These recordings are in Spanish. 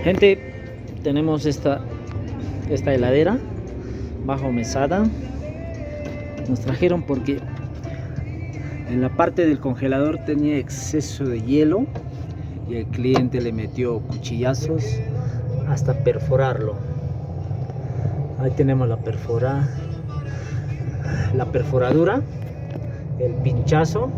Gente, tenemos esta heladera bajo mesada. Nos trajeron porque en la parte del congelador tenía exceso de hielo y el cliente le metió cuchillazos hasta perforarlo. Ahí tenemos la perforadura, el pinchazo.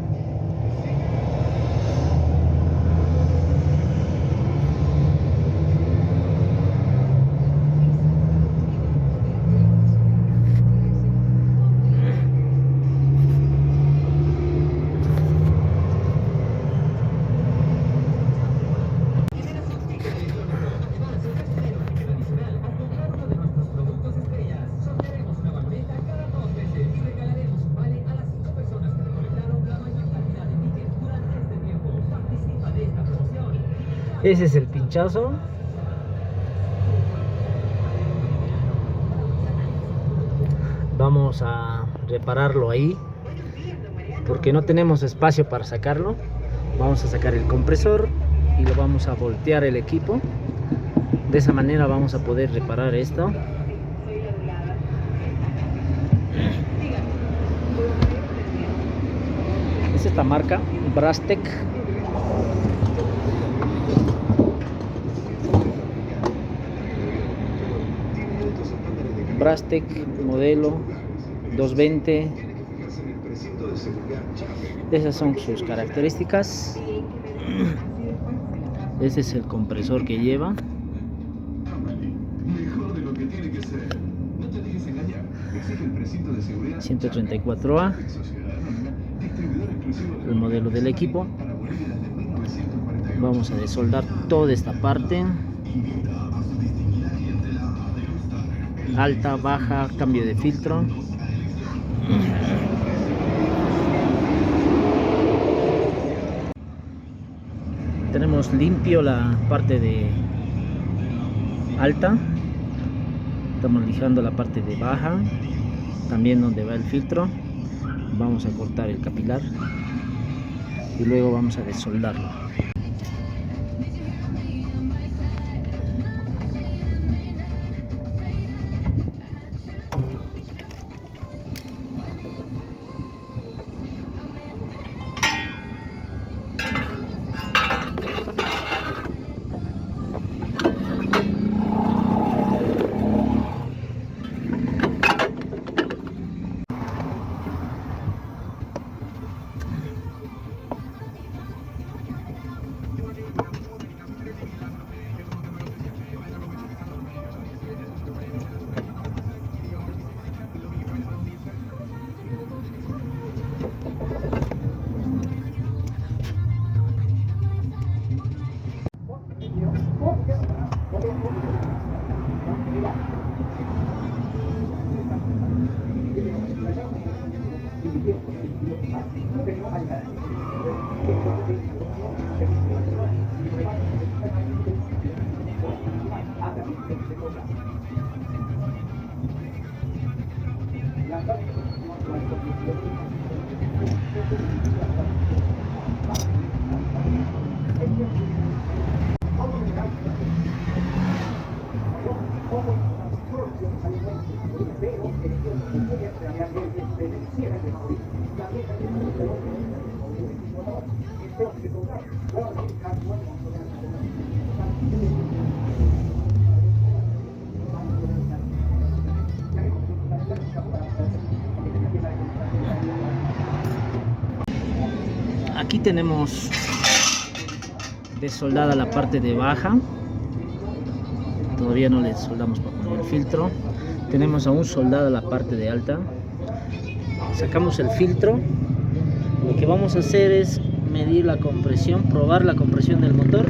Ese es el pinchazo. Vamos a repararlo ahí porque no tenemos espacio para sacarlo. Vamos a sacar el compresor y lo vamos a voltear el equipo. De esa manera vamos a poder reparar esto. Es esta marca Brastek. Brastek modelo 220. Esas son sus características. Ese es el compresor que lleva. 134A, el modelo del equipo. Vamos a desoldar toda esta parte. Alta, baja, cambio de filtro. Tenemos limpio la parte de alta. Estamos lijando la parte de baja, también donde va el filtro. Vamos a cortar el capilar y luego vamos a desoldarlo. Aquí tenemos desoldada la parte de baja. Todavía no le soldamos para poner el filtro. Tenemos aún soldada la parte de alta. Sacamos el filtro. Lo que vamos a hacer es medir la compresión, probar la compresión del motor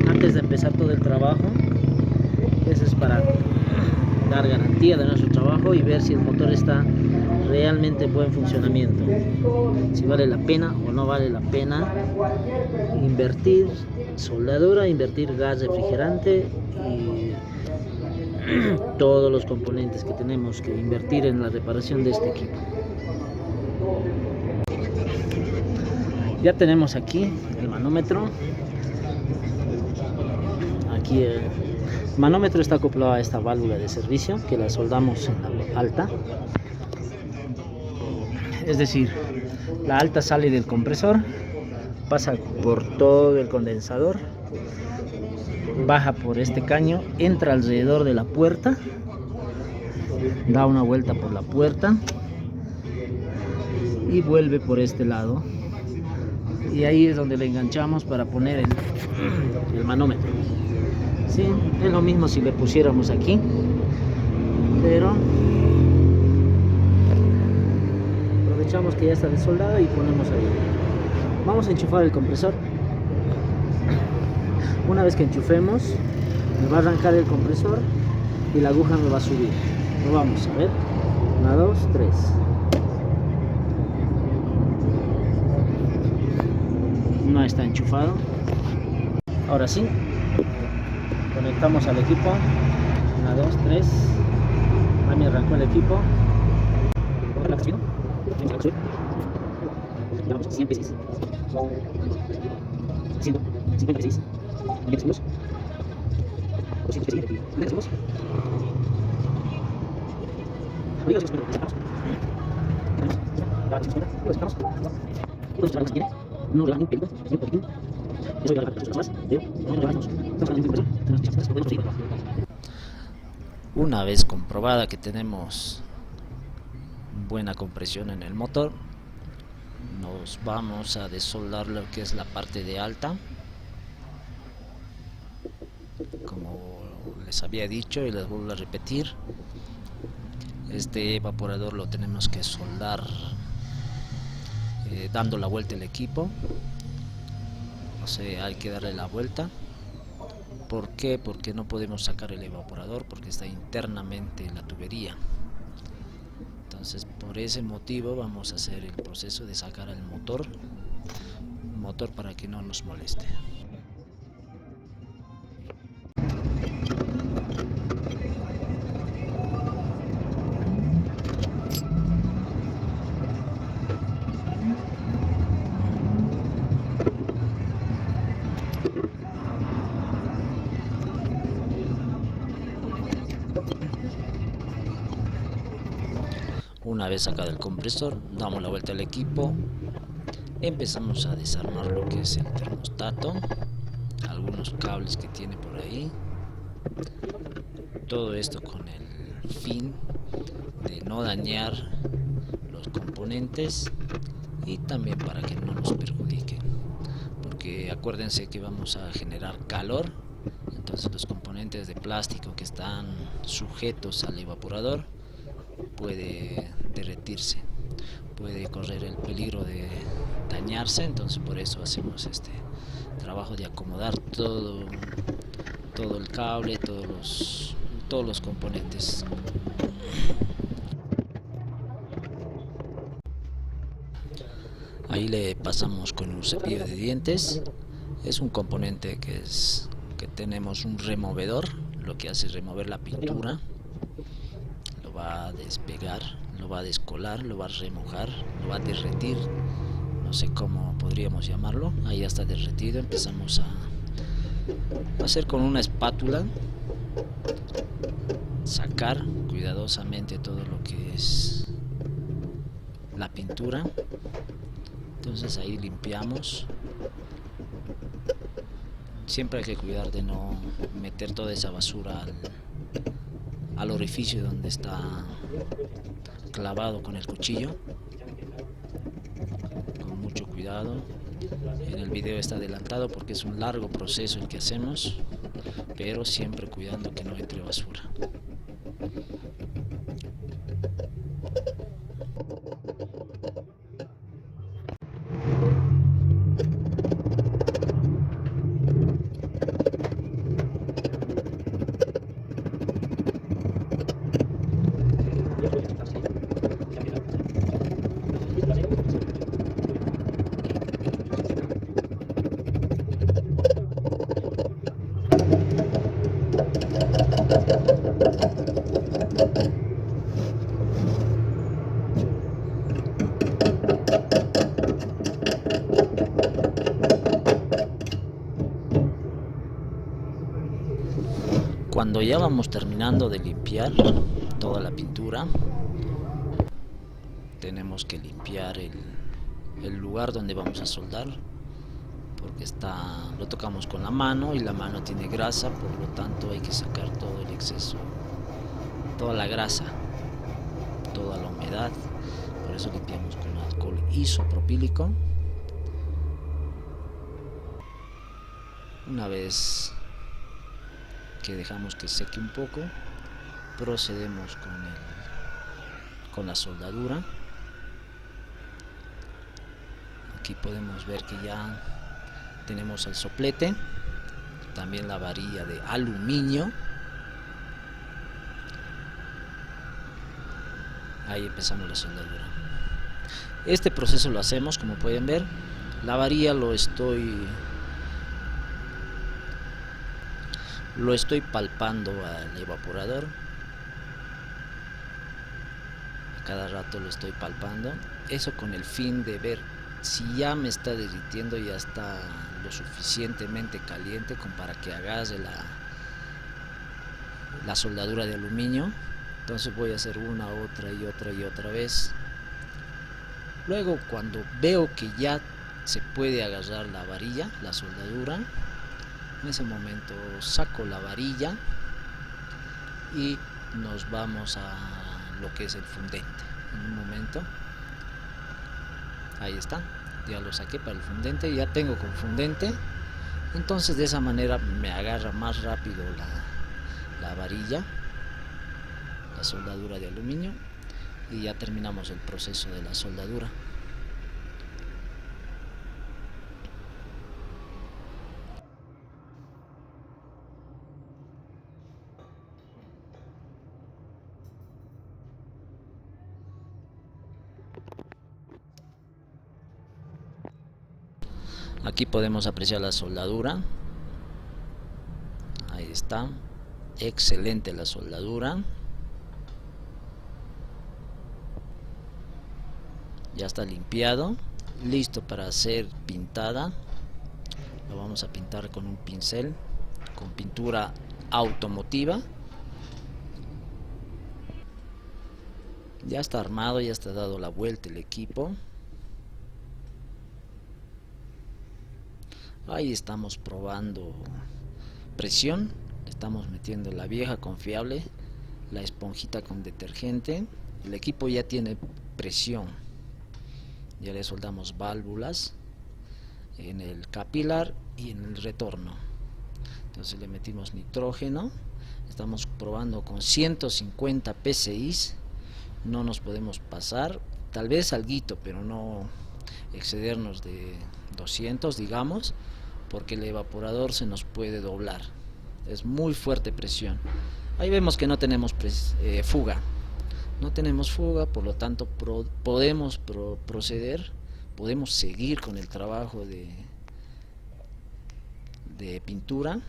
antes de empezar todo el trabajo. Eso es para dar garantía de nuestro trabajo y ver si el motor está realmente en buen funcionamiento, si vale la pena o no vale la pena invertir soldadura, invertir gas refrigerante y todos los componentes que tenemos que invertir en la reparación de este equipo. Ya tenemos aquí el manómetro. Aquí el manómetro está acoplado a esta válvula de servicio que la soldamos en la alta. Es decir, la alta sale del compresor, pasa por todo el condensador, baja por este caño, entra alrededor de la puerta, da una vuelta por la puerta y vuelve por este lado, y ahí es donde le enganchamos para poner el manómetro. Sí, es lo mismo si le pusiéramos aquí, pero aprovechamos que ya está desoldado y ponemos ahí. Vamos a enchufar el compresor. Una vez que enchufemos, me va a arrancar el compresor y la aguja me va a subir. Lo vamos a ver. 1, 2, 3. No está enchufado. Ahora sí, conectamos al equipo. 1, 2, 3. Ahí me arrancó el equipo. Llevamos 100 pesos. 156. 500 kilos. 200 pesos. 500 kilos. Amigos, una vez comprobada que tenemos buena compresión en el motor, nos vamos a desoldar lo que es la parte de alta. Como les había dicho y les vuelvo a repetir, este evaporador lo tenemos que soldar dando la vuelta el equipo. O sea, hay que darle la vuelta. ¿Por qué? Porque no podemos sacar el evaporador porque está internamente en la tubería. Entonces, por ese motivo vamos a hacer el proceso de sacar el motor para que no nos moleste. Una vez sacado el compresor, damos la vuelta al equipo, empezamos a desarmar lo que es el termostato, algunos cables que tiene por ahí, todo esto con el fin de no dañar los componentes y también para que no nos perjudiquen, porque acuérdense que vamos a generar calor. Entonces los componentes de plástico que están sujetos al evaporador puede derretirse, puede correr el peligro de dañarse. Entonces por eso hacemos este trabajo de acomodar todo el cable, todos los componentes. Ahí le pasamos con un cepillo de dientes. Es un componente que tenemos un removedor, lo que hace es remover la pintura, lo va a despegar, lo va a descolar, lo va a remojar, lo va a derretir, no sé cómo podríamos llamarlo. Ahí ya está derretido. Empezamos a hacer con una espátula, sacar cuidadosamente todo lo que es la pintura. Entonces ahí limpiamos. Siempre hay que cuidar de no meter toda esa basura al orificio donde está clavado con el cuchillo. Con mucho cuidado. En el video está adelantado porque es un largo proceso el que hacemos, pero siempre cuidando que no entre basura. Cuando ya vamos terminando de limpiar toda la pintura, tenemos que limpiar el lugar donde vamos a soldar, porque lo tocamos con la mano y la mano tiene grasa, por lo tanto hay que sacar todo el exceso, toda la grasa, toda la humedad. Por eso limpiamos con alcohol isopropílico. Una vez que dejamos que seque un poco, procedemos con la soldadura. Aquí podemos ver que ya tenemos el soplete, también la varilla de aluminio. Ahí empezamos la soldadura. Este proceso lo hacemos, como pueden ver, la varilla lo estoy palpando al evaporador. A cada rato lo estoy palpando, eso con el fin de ver si ya me está derritiendo, ya está lo suficientemente caliente como para que agarre la soldadura de aluminio. Entonces voy a hacer una, otra y otra vez. Luego, cuando veo que ya se puede agarrar la varilla, la soldadura, en ese momento saco la varilla y nos vamos a lo que es el fundente. En un momento, ahí está, ya lo saqué para el fundente, ya tengo con fundente. Entonces de esa manera me agarra más rápido la varilla, la soldadura de aluminio, y ya terminamos el proceso de la soldadura. Aquí podemos apreciar la soldadura. Ahí está, excelente la soldadura. Ya está limpiado, listo para ser pintada. Lo vamos a pintar con un pincel, con pintura automotiva. Ya está armado, ya está dado la vuelta el equipo. Ahí estamos probando presión, estamos metiendo la vieja confiable, la esponjita con detergente. El equipo ya tiene presión, ya le soldamos válvulas en el capilar y en el retorno. Entonces le metimos nitrógeno, estamos probando con 150 psi, no nos podemos pasar, tal vez alguito, pero no excedernos de 200, digamos, porque el evaporador se nos puede doblar, es muy fuerte presión. Ahí vemos que no tenemos fuga, por lo tanto podemos proceder, podemos seguir con el trabajo de pintura.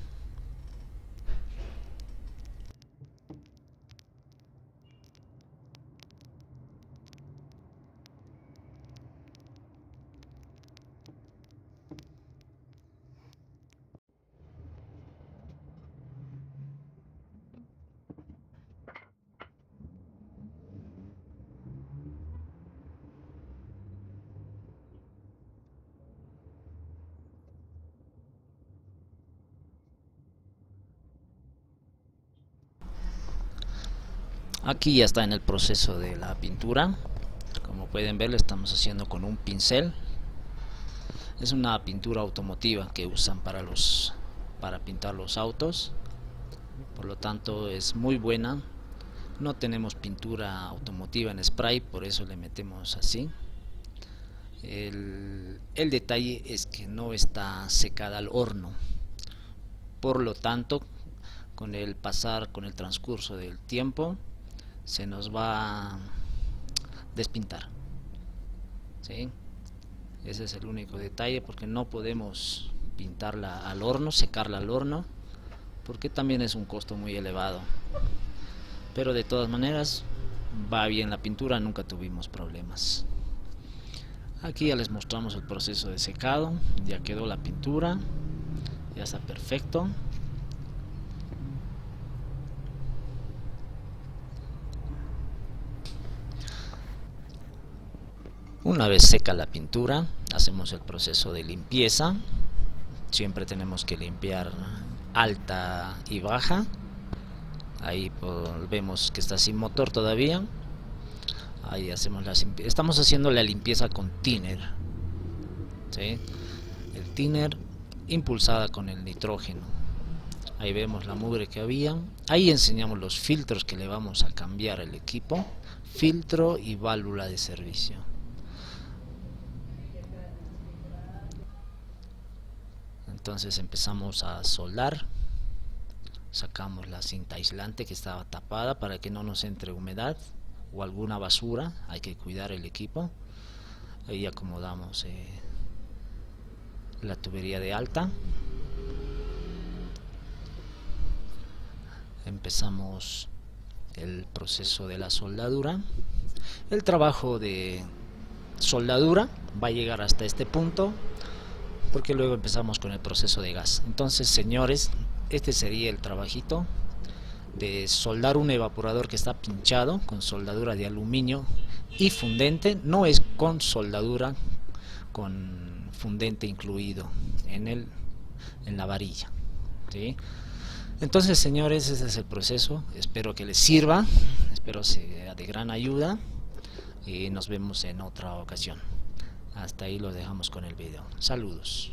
Aquí ya está en el proceso de la pintura. Como pueden ver, lo estamos haciendo con un pincel. Es una pintura automotiva que usan para pintar los autos. Por lo tanto es muy buena. No tenemos pintura automotiva en spray, por eso le metemos así. El detalle es que no está secada al horno. Por lo tanto, con el transcurso del tiempo, se nos va a despintar, ¿sí? Ese es el único detalle, porque no podemos pintarla al horno, secarla al horno, porque también es un costo muy elevado. Pero de todas maneras va bien la pintura, nunca tuvimos problemas. Aquí ya les mostramos el proceso de secado, ya quedó la pintura, ya está perfecto. Una vez seca la pintura, hacemos el proceso de limpieza. Siempre tenemos que limpiar alta y baja. Ahí vemos que está sin motor todavía. Ahí estamos haciendo la limpieza con thinner, ¿sí? El thinner impulsada con el nitrógeno. Ahí vemos la mugre que había. Ahí enseñamos los filtros que le vamos a cambiar al equipo: filtro y válvula de servicio. Entonces empezamos a soldar. Sacamos la cinta aislante que estaba tapada para que no nos entre humedad o alguna basura. Hay que cuidar el equipo. Ahí acomodamos la tubería de alta. Empezamos el proceso de la soldadura. El trabajo de soldadura va a llegar hasta este punto, porque luego empezamos con el proceso de gas. Entonces, señores, este sería el trabajito de soldar un evaporador que está pinchado con soldadura de aluminio y fundente. No es con soldadura con fundente incluido en la varilla, ¿sí? Entonces, señores, ese es el proceso. Espero que les sirva, espero sea de gran ayuda y nos vemos en otra ocasión. Hasta ahí lo dejamos con el video. Saludos.